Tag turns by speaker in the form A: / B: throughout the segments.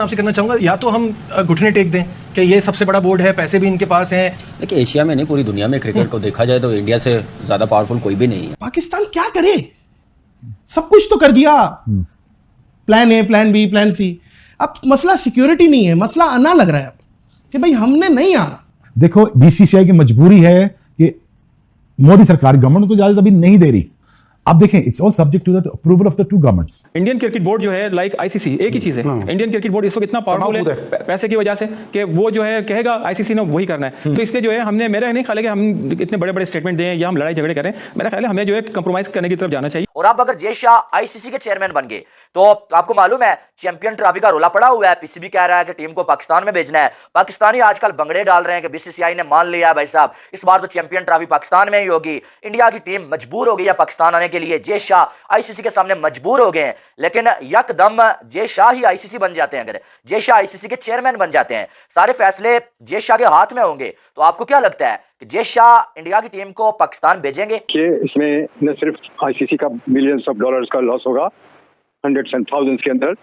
A: आपसे करना चाहूंगा, या तो हम घुटने टेक दें कि ये सबसे बड़ा बोर्ड है, पैसे भी इनके पास हैं।
B: देखिए, एशिया में नहीं पूरी दुनिया में क्रिकेट को देखा जाए तो इंडिया से ज्यादा पावरफुल कोई भी नहीं है।
C: पाकिस्तान क्या करे, सब कुछ तो कर दिया, plan A, plan B, plan C. अब मसला सिक्योरिटी नहीं है, मसला आना लग रहा है कि भाई हमने नहीं आना।
D: देखो, बीसीसीआई की मजबूरी है कि मोदी सरकार गवर्नमेंट को इजाजत अभी नहीं दे रही। अब देखें, it's all subject to the approval of the two governments.
E: Indian cricket board जो है लाइक आईसीसी एक ही चीज है। इंडियन क्रिकेट बोर्ड इस वक्त इतना पावरफुल है पैसे की वजह से कि वो जो है कहेगा आईसीसी ने वही करना है। तो इसलिए जो है हमने, मेरा नहीं ख्याल है कि हम इतने बड़े बड़े स्टेटमेंट दें या हम लड़ाई झगड़े करें। मेरा ख्याल है हमें जो है कंप्रोमाइज करने की तरफ जाना चाहिए।
F: और आप अगर जय शाह आईसीसी के चेयरमैन बन गए तो आपको मालूम है चैंपियन ट्रॉफी का रोला पड़ा हुआ है। पीसीबी कह रहा है कि टीम को पाकिस्तान में भेजना है। पाकिस्तानी आजकल बंगड़े डाल रहे हैं कि बीसीसीआई ने मान लिया भाई साहब इस बार तो चैंपियन ट्रॉफी पाकिस्तान में ही होगी। इंडिया की टीम मजबूर हो गई है पाकिस्तान आने के लिए। जय शाह आईसीसी के सामने मजबूर हो गए हैं, लेकिन यकदम जय शाह ही आईसीसी बन जाते हैं। अगर जय शाह आईसीसी के चेयरमैन बन जाते हैं, सारे फैसले जय शाह के हाथ में होंगे, तो आपको क्या लगता है कि जय शाह इंडिया की टीम को पाकिस्तान भेजेंगे?
G: इसमें न सिर्फ आईसीसी का मिलियंस ऑफ डॉलर्स का लॉस होगा, हंड्रेड्स एंड थाउजेंड्स के अंदर,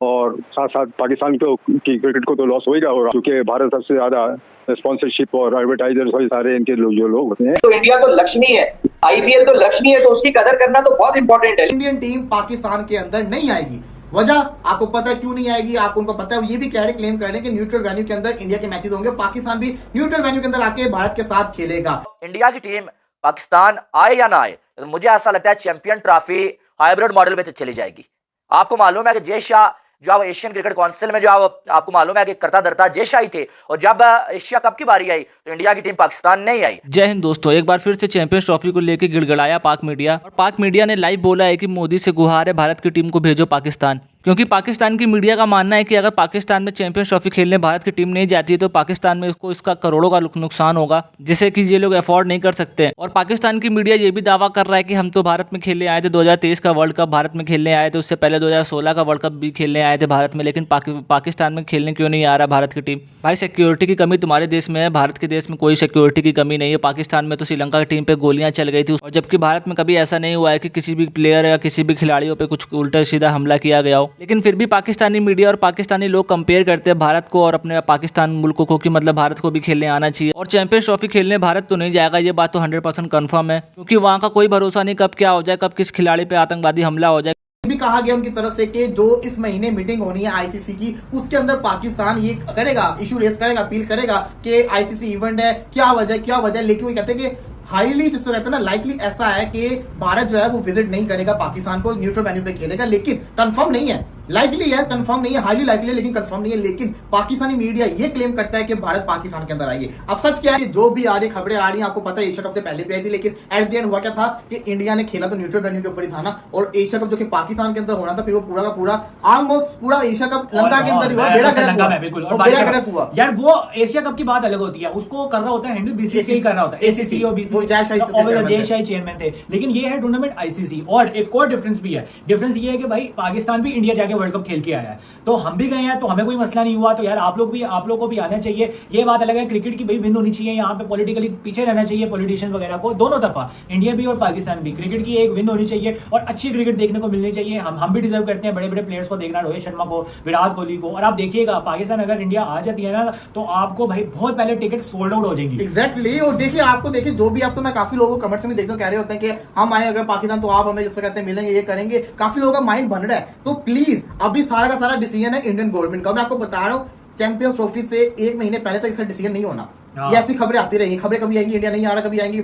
G: और साथ साथ पाकिस्तान को की क्रिकेट को तो लॉस होगा क्योंकि भारत सबसे ज्यादा स्पॉन्सरशिप और एडवर्टाइजर्स और सारे इनके जो लोग होते हैं।
H: तो इंडिया तो लक्ष्मी है, आईपीएल तो लक्ष्मी है, तो उसकी कदर करना तो बहुत इंपॉर्टेंट है।
C: इंडियन टीम पाकिस्तान के अंदर नहीं आएगी। वजह आपको पता है क्यों नहीं आएगी, आपको उनको पता है। ये भी कह रहे, क्लेम कर रहे हैं कि न्यूट्रल वेन्यू के अंदर इंडिया के मैचेस होंगे, पाकिस्तान भी न्यूट्रल वेन्यू के अंदर आके भारत के साथ खेलेगा।
F: इंडिया की टीम पाकिस्तान आए या ना आए, तो मुझे ऐसा लगता है चैंपियन ट्रॉफी हाइब्रिड मॉडल में तो चली जाएगी। आपको मालूम है कि जय शाह जो आप एशियन क्रिकेट काउंसिल में जो आपको मालूम है कि करता धरता जय शाह ही थे, और जब एशिया कप की बारी आई तो इंडिया की टीम पाकिस्तान नहीं आई।
I: जय हिंद दोस्तों, एक बार फिर से चैंपियंस ट्रॉफी को लेकर गिड़गिड़ाया पाक मीडिया, और पाक मीडिया ने लाइव बोला है कि मोदी से गुहार है भारत की टीम को भेजो पाकिस्तान। क्योंकि पाकिस्तान की मीडिया का मानना है कि अगर पाकिस्तान में चैंपियंस ट्रॉफी खेलने भारत की टीम नहीं जाती है तो पाकिस्तान में उसको इसका करोड़ों का नुकसान होगा, जिसे कि ये लोग अफोर्ड नहीं कर सकते। और पाकिस्तान की मीडिया ये भी दावा कर रहा है कि हम तो भारत में खेलने आए थे, 2023 का वर्ल्ड कप भारत में खेलने आए थे, उससे पहले 2016 का वर्ल्ड कप भी खेलने आए थे भारत में, लेकिन पाकिस्तान में खेलने क्यों नहीं आ रहा भारत की टीम? भाई, सिक्योरिटी की कमी तुम्हारे देश में है, भारत के देश में कोई सिक्योरिटी की कमी नहीं है। पाकिस्तान में तो श्रीलंका की टीम पे गोलियां चल गई थी, और जबकि भारत में कभी ऐसा नहीं हुआ है कि किसी भी प्लेयर या किसी भी खिलाड़ियों पे कुछ उल्टा सीधा हमला किया गया हो। लेकिन फिर भी पाकिस्तानी मीडिया और पाकिस्तानी लोग कंपेयर करते हैं भारत को और अपने पाकिस्तान मुल्क को कि मतलब भारत को भी खेलने आना चाहिए। और चैंपियंस ट्रॉफी खेलने भारत तो नहीं जाएगा, ये बात तो 100% कंफर्म है, क्योंकि वहाँ का कोई भरोसा नहीं कब क्या हो जाए, कब किस खिलाड़ी पे आतंकवादी हमला हो जाए।
C: भी कहा गया उनकी तरफ से कि जो इस महीने मीटिंग होनी है आईसीसी की, उसके अंदर पाकिस्तान ये करेगा, इशू रेस करेगा, अपील करेगा कि आईसीसी इवेंट है, क्या वजह। लेकिन वो कहते हैं कि हाईली जिससे कहते हैं ना, लाइकली ऐसा है कि भारत जो है वो विजिट नहीं करेगा पाकिस्तान को, न्यूट्रल वेन्यू पे खेलेगा। लेकिन कंफर्म नहीं है, लाइकली है, कंफर्म नहीं है, हाईली लाइकली है, लेकिन कंफर्म नहीं है। लेकिन पाकिस्तानी मीडिया ये क्लेम करता है कि भारत पाकिस्तान के अंदर आएगी। अब सच क्या है, जो भी आ रही खबरें आ रही हैं, आपको पता है एशिया कप से पहले भी आई थी, लेकिन एट द एंड हुआ क्या था कि इंडिया ने खेला तो न्यूट्रल वेन्यू के ऊपर ही था ना, और एशिया कप जो कि पाकिस्तान के अंदर होना था, फिर वो पूरा का पूरा ऑलमोस्ट पूरा एशिया कप लंका के अंदर हुआ, बेड़ा हुआ
J: यार। वो एशिया कप की बात अलग होती है, उसको कर रहा होता है हैंडल बीसीसीआई कर रहा होता है, एसीसी और बीसीसीआई जय शाह चेयरमैन थे। लेकिन ये है टूर्नामेंट आईसीसी। और एक और डिफरेंस भी है, डिफरेंस ये है कि भाई पाकिस्तान भी इंडिया जाके वर्ल्ड कप खेल के आया है, तो हम भी गए हैं, तो हमें कोई मसला नहीं हुआ। तो यार आप लोग को भी आना चाहिए। ये बात अलग है, क्रिकेट की भाई विन होनी चाहिए, यहाँ पे पॉलिटिकली पीछे रहना चाहिए पॉलिटिशियंस वगैरह को, दोनों तरफा, इंडिया भी और पाकिस्तान भी। क्रिकेट की एक विन होनी चाहिए और अच्छी क्रिकेट देखने को मिलनी चाहिए। हम भी डिजर्व करते हैं बड़े बड़े प्लेयर्स को देखना, रोहित शर्मा को, विराट कोहली को। और आप देखिएगा पाकिस्तान अगर इंडिया आ जाती है ना, तो आपको भाई बहुत पहले टिकट सोल्ड आउट हो जाएंगी।
C: एग्जैक्टली। और देखिए जो भी आप, तो मैं काफी लोगों को कमेंट्स में देखता हूँ कह रहे होते हैं कि हम आए अगर पाकिस्तान तो आप हमें जिससे कहते हैं मिलेंगे, ये करेंगे। काफी लोगों का माइंड बन रहा है। तो प्लीज अभी सारा का सारा डिसीजन है इंडियन गवर्नमेंट का। मैं आपको बता रहा हूँ चैंपियंस ट्रॉफी से 1 महीने पहले तक इसका डिसीजन नहीं होना। ये ऐसी खबरें आती रहेंगी, खबरें कभी आएंगी इंडिया नहीं आ रहा, कभी आएंगी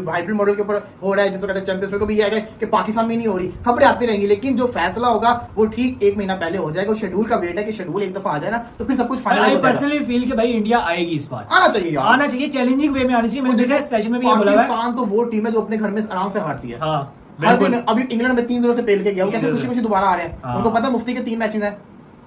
C: हाइब्रिड मॉडल के ऊपर हो रहा है, जिसको कहते हैं चैंपियंस ट्रॉफी, कभी आएगा कि पाकिस्तान में नहीं हो रही, खबरें आती रहेंगी। लेकिन जो फैसला होगा वो ठीक 1 महीना पहले हो जाएगा। शेड्यूल का वेट है कि शेड्यूल एक दफा आ जाए ना, तो फिर सब कुछ फाइनल हो जाएगा।
J: पर्सनली फील कि भाई इंडिया आएगी, इस बार
C: आना चाहिए,
J: चैलेंजिंग वे में आनी चाहिए। मैंने देखा सेशन में भी ये बोला है,
C: पाकिस्तान तो वो टीम है जो अपने घर में आराम से हारती है।
J: हाँ,
C: अभी इंग्लैंड में 3-0 से पेल के गया, कैसे खुशी दोबारा आ रहे हैं। उनको पता मुफ्ती के 3 मैचेस हैं।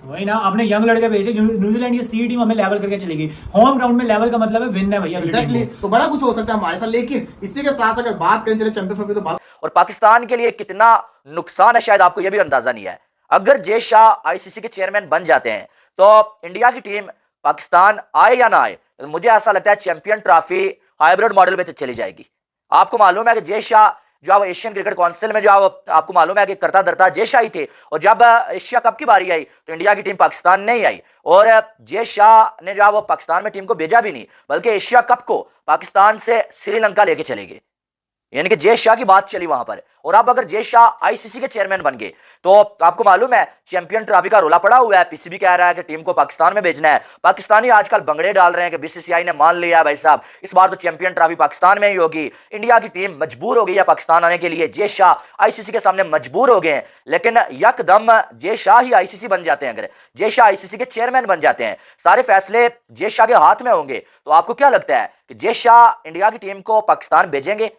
J: वही ना, आपने यंग लड़के भेजे, न्यूजीलैंड ये सी टीम हमें लेवल करके चलेगी। होम ग्राउंड में लेवल का मतलब है विन है भैया।
C: एग्जैक्टली। तो बड़ा कुछ हो सकता है हमारे साथ। लेकिन इसी के साथ अगर बात करें चले चैंपियंस ट्रॉफी, तो बात
F: और पाकिस्तान के लिए कितना नुकसान है शायद आपको यह भी अंदाजा नहीं है। अगर जय शाह आईसीसी के चेयरमैन बन जाते हैं तो इंडिया की टीम पाकिस्तान आए या ना आए, तो मुझे ऐसा लगता है चैंपियन ट्रॉफी हाइब्रिड मॉडल में तो चली जाएगी। आपको मालूम है कि जय शाह जो है एशियन क्रिकेट काउंसिल में जो आपको मालूम है कि करता धरता जय शाह ही थे, और जब एशिया कप की बारी आई तो इंडिया की टीम पाकिस्तान नहीं आई, और जय शाह ने जो है वो पाकिस्तान में टीम को भेजा भी नहीं, बल्कि एशिया कप को पाकिस्तान से श्रीलंका लेके चले गए, यानी कि जय शाह की बात चली वहां पर। और अब अगर जय शाह आईसीसी के चेयरमैन बन गए तो आपको मालूम है चैंपियन ट्रॉफी का रोला पड़ा हुआ है, पीसीबी कह रहा है कि टीम को पाकिस्तान में भेजना है। पाकिस्तानी आजकल बंगड़े डाल रहे हैं कि बीसीसीआई ने मान लिया भाई साहब इस बार तो चैंपियन ट्रॉफी पाकिस्तान में ही होगी, इंडिया की टीम मजबूर हो गई है पाकिस्तान आने के लिए, जय शाह आईसीसी के सामने मजबूर हो गए हैं। लेकिन यकदम जय शाह ही आईसीसी बन जाते हैं, अगर जय शाह आईसीसी के चेयरमैन बन जाते हैं, सारे फैसले जय शाह के हाथ में होंगे, तो आपको क्या लगता है कि जय शाह इंडिया की टीम को पाकिस्तान भेजेंगे?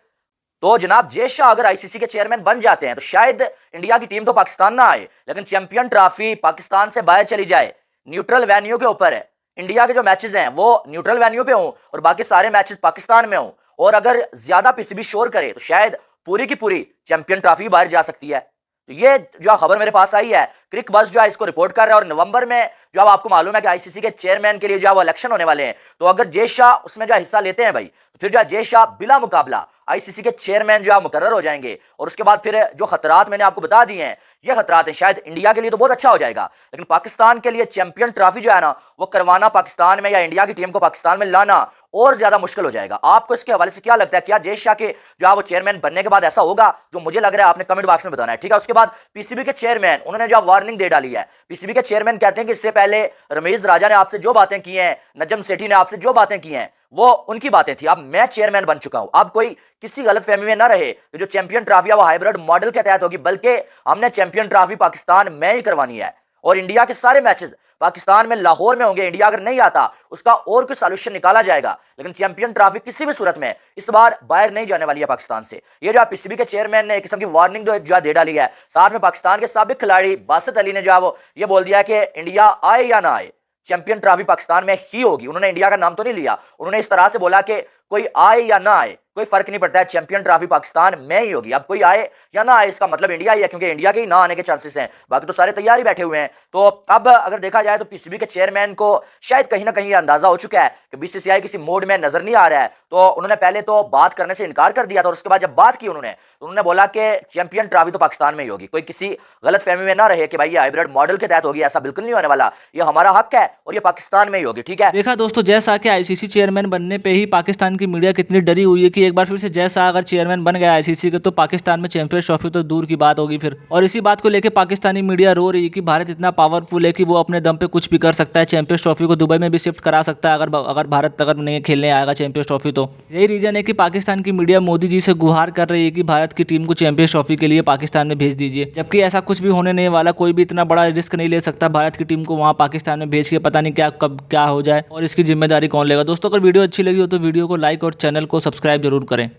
F: तो जनाब जय शाह अगर आईसीसी के चेयरमैन बन जाते हैं तो शायद इंडिया की टीम तो पाकिस्तान ना आए, लेकिन चैंपियन ट्रॉफी पाकिस्तान से बाहर चली जाए, न्यूट्रल वेन्यू के ऊपर है, इंडिया के जो मैचेस हैं वो न्यूट्रल वेन्यू पे हों और बाकी सारे मैचेस पाकिस्तान में हों, और अगर ज्यादा पीसीबी शोर करे तो शायद पूरी की पूरी चैंपियन ट्रॉफी बाहर जा सकती है। तो ये जो खबर मेरे पास आई है, क्रिक बस जो है इसको रिपोर्ट कर रहा है, और नवंबर में जो आपको मालूम है कि आईसीसी के चेयरमैन के लिए जो वो इलेक्शन होने वाले हैं, तो अगर जय शाह उसमें जो हिस्सा लेते हैं भाई, तो फिर जो जय शाह बिला मुकाबला आईसीसी के चेयरमैन जो मुकर्रर हो जाएंगे, और उसके बाद फिर जो खतरात मैंने आपको बता दिए हैं, ये खतरात हैं, शायद इंडिया के लिए तो बहुत अच्छा हो जाएगा, लेकिन पाकिस्तान के लिए चैंपियन ट्रॉफी जो है ना वो करवाना पाकिस्तान में, या इंडिया की टीम को पाकिस्तान में लाना और ज्यादा मुश्किल हो जाएगा। आपको इसके हवाले से क्या लगता है, क्या जय शाह के जो है वो चेयरमैन बनने के बाद ऐसा होगा? जो मुझे लग रहा है आपने कमेंट बॉक्स में बताना है, ठीक है। उसके बाद पीसीबी के चेयरमैन उन्होंने जो वार्निंग दे डाली है, पीसीबी के चेयरमैन कहते हैं कि इससे पहले रमेश राजा ने आपसे जो बातें की हैं, नजम सेठी ने आपसे जो बातें की हैं, वो उनकी बातें थी, अब मैं चेयरमैन बन चुका हूं, अब कोई किसी गलत फहमी में ना रहे कि जो चैंपियन ट्रॉफी है वो हाइब्रिड मॉडल के तहत होगी, बल्कि हमने चैंपियन ट्रॉफी पाकिस्तान में ही करवानी है, और इंडिया के सारे मैचेस पाकिस्तान में लाहौर में होंगे। इंडिया अगर नहीं आता उसका और कोई सॉल्यूशन निकाला जाएगा, लेकिन चैंपियन ट्रॉफी किसी भी सूरत में इस बार बाहर नहीं जाने वाली है पाकिस्तान से। ये जो पीसीबी के चेयरमैन ने एक किस्म की वार्निंग जो दे डाली है, साथ में पाकिस्तान के साबिक खिलाड़ी बासित अली ने जो है वो ये बोल दिया कि इंडिया आए या ना आए चैंपियन ट्रॉफी पाकिस्तान में ही होगी। उन्होंने इंडिया का नाम तो नहीं लिया, उन्होंने इस तरह से बोला कि कोई आए या ना आए कोई फर्क नहीं पड़ता है, चैंपियन ट्रॉफी पाकिस्तान में ही होगी। अब कोई आए या ना आए इसका मतलब इंडिया ही है, क्योंकि इंडिया के ही ना आने के चांसेस हैं, बाकी तो सारे तैयार ही बैठे हुए हैं। तो अब अगर देखा जाए तो पीसीबी के चेयरमैन को शायद कहीं ना कहीं अंदाजा हो चुका है कि बीसीसीआई किसी मोड में नजर नहीं आ रहा है, तो उन्होंने पहले तो बात करने से इनकार कर दिया था, और उसके बाद जब बात की उन्होंने बोला कि चैंपियन ट्रॉफी तो पाकिस्तान में ही होगी, कोई किसी गलत फहमी में ना रहे कि भाई ये हाइब्रिड मॉडल के तहत होगी, ऐसा बिल्कुल नहीं होने वाला, ये हमारा हक है और ये पाकिस्तान में ही होगी, ठीक है।
I: देखा दोस्तों, जय शाह के आईसीसी चेयरमैन बनने पे ही पाकिस्तान की मीडिया कितनी डरी हुई है कि एक बार फिर से जय शाह अगर चेयरमैन बन गया आईसीसी के तो पाकिस्तान में चैंपियंस ट्रॉफी तो दूर की बात होगी फिर। और इसी बात को लेकर पाकिस्तानी मीडिया रो रही है कि भारत इतना पावरफुल है कि वो अपने दम पे कुछ भी कर सकता है, चैंपियंस ट्रॉफी को दुबई में भी शिफ्ट करा सकता है अगर भारत अगर नहीं खेलने आएगा चैंपियंस ट्रॉफी। तो यही रीजन है कि पाकिस्तान की मीडिया मोदी जी से गुहार कर रही है कि भारत की टीम को चैंपियंस ट्रॉफी के लिए पाकिस्तान में भेज दीजिए, जबकि ऐसा कुछ भी होने नहीं वाला। कोई भी इतना बड़ा रिस्क नहीं ले सकता भारत की टीम को वहाँ पाकिस्तान में भेज के, पता नहीं क्या कब क्या हो जाए और इसकी जिम्मेदारी कौन लेगा। दोस्तों अगर वीडियो अच्छी लगी हो तो वीडियो को लाइक और चैनल को सब्सक्राइब जरूर करें।